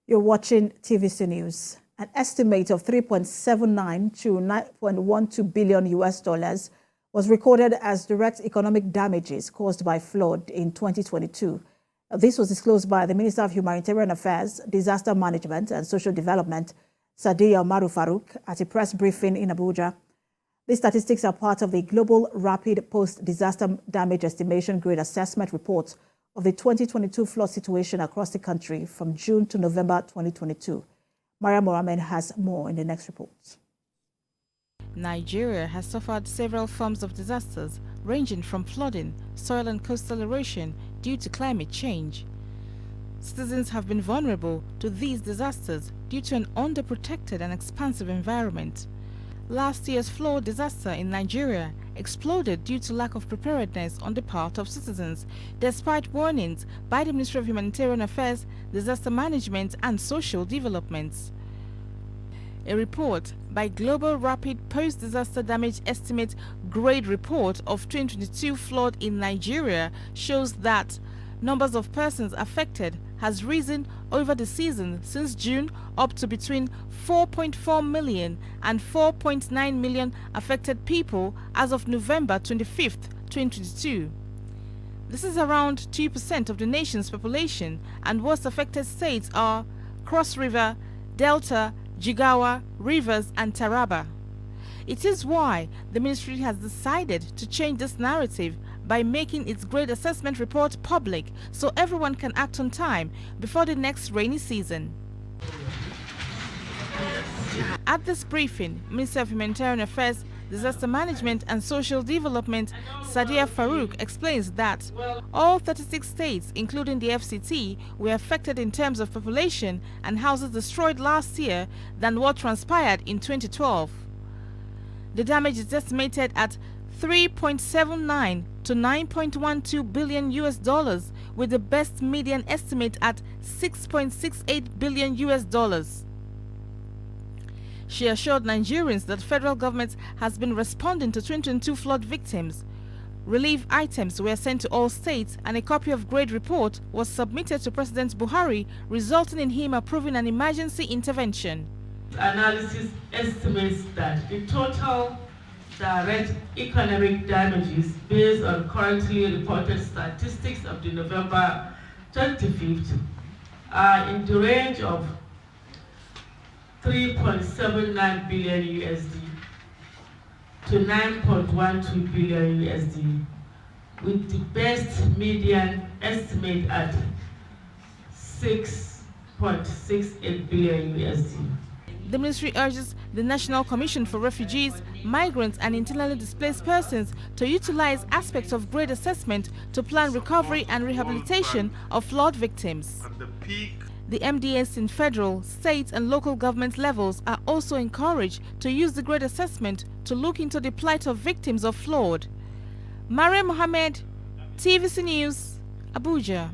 You're watching TVC News. An estimate of 3.79 to 9.12 billion US dollars was recorded as direct economic damages caused by flood in 2022. This was disclosed by the Minister of Humanitarian Affairs, Disaster Management and Social Development, Sadiya Umaru Farouk, at a press briefing in Abuja. These statistics are part of the Global Rapid Post-Disaster Damage Estimation Grade Assessment Report of the 2022 flood situation across the country from June to November 2022. Maria Mohammed has more in the next report. Nigeria has suffered several forms of disasters ranging from flooding, soil and coastal erosion due to climate change. Citizens have been vulnerable to these disasters due to an underprotected and expansive environment. Last year's flood disaster in Nigeria exploded due to lack of preparedness on the part of citizens, despite warnings by the Ministry of Humanitarian Affairs, Disaster Management and Social Development. A report by Global Rapid Post-Disaster Damage Estimate Grade Report of 2022 flood in Nigeria shows that numbers of persons affected has risen over the season since June up to between 4.4 million and 4.9 million affected people as of November 25, 2022. This is around 2% of the nation's population, and worst affected states are Cross River, Delta, Jigawa, Rivers and Taraba. It is why the ministry has decided to change this narrative by making its grade assessment report public so everyone can act on time before the next rainy season. At this briefing, Minister of Humanitarian Affairs, Disaster Management and Social Development, Sadiya Farouk, explains that all 36 states, including the FCT, were affected in terms of population and houses destroyed last year than what transpired in 2012. The damage is estimated at 3.79 to 9.12 billion US dollars, with the best median estimate at 6.68 billion US dollars. She assured Nigerians that federal government has been responding to 2022 flood victims. Relief items were sent to all states and a copy of grade report was submitted to President Buhari, resulting in him approving an emergency intervention. Analysis estimates that the total direct economic damages based on currently reported statistics of the November 25th are in the range of 3.79 billion USD to 9.12 billion USD, with the best median estimate at 6.68 billion USD. The ministry urges the National Commission for Refugees, Migrants and Internally Displaced Persons to utilize aspects of grade assessment to plan recovery and rehabilitation of flood victims. The MDS in federal, state and local government levels are also encouraged to use the grade assessment to look into the plight of victims of flood. Maria Mohammed, TVC News, Abuja.